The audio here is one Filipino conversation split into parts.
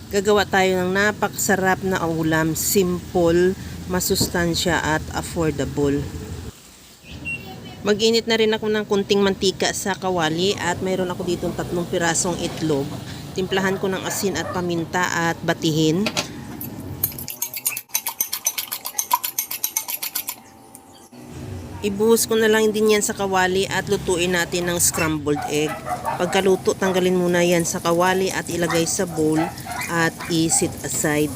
Gagawa tayo ng napakasarap na ulam, simple, masustansya at affordable. Mag-init na rin ako ng kunting mantika sa kawali at mayroon ako ditong 3 pirasong itlog. Timplahan ko ng asin at paminta at batihin. Ibuhos ko na lang din yan sa kawali at lutuin natin ng scrambled egg. Pagkaluto, tanggalin muna yan sa kawali at ilagay sa bowl at i-set aside.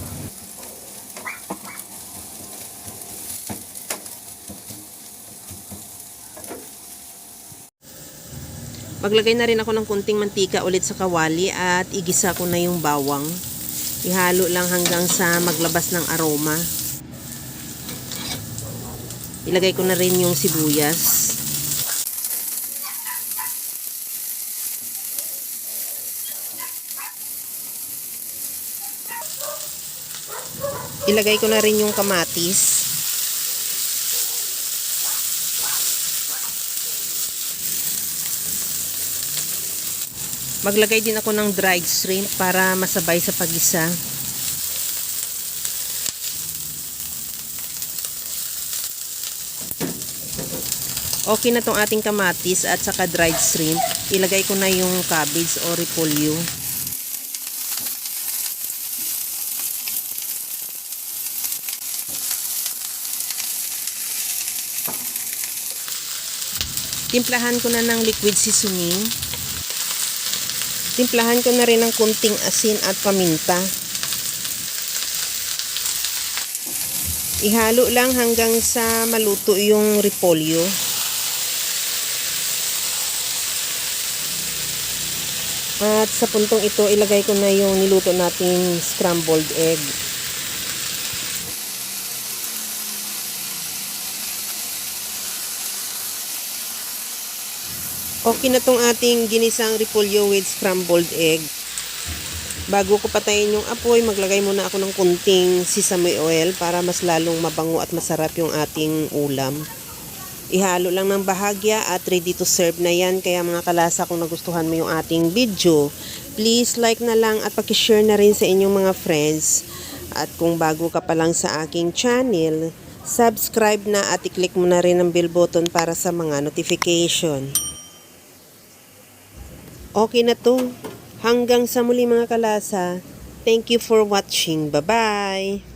Maglagay na rin ako ng kunting mantika ulit sa kawali at igisa ko na yung bawang. Ihalo lang hanggang sa maglabas ng aroma. Ilagay ko na rin yung sibuyas. Ilagay ko na rin yung kamatis. Maglagay din ako ng dried shrimp para masabay sa pag-isa. Okay na tong ating kamatis at saka dried shrimp. Ilagay ko na yung cabbage o repolyo. Timplahan ko na ng liquid seasoning. Timplahan ko na rin ng kunting asin at paminta. Ihalo lang hanggang sa maluto yung repolyo. At sa puntong ito, ilagay ko na yung niluto nating scrambled egg. Okay na tong ating ginisang repolyo with scrambled egg. Bago ko patayin yung apoy, maglagay muna ako ng kunting sesame oil para mas lalong mabango at masarap yung ating ulam. Ihalo lang ng bahagya at ready to serve na yan. Kaya mga kalasa, kung nagustuhan mo yung ating video, please like na lang at pakishare na rin sa inyong mga friends. At kung bago ka pa lang sa aking channel, subscribe na at i-click mo na rin ang bell button para sa mga notification. Okay na to. Hanggang sa muli mga kalasa. Thank you for watching. Bye-bye!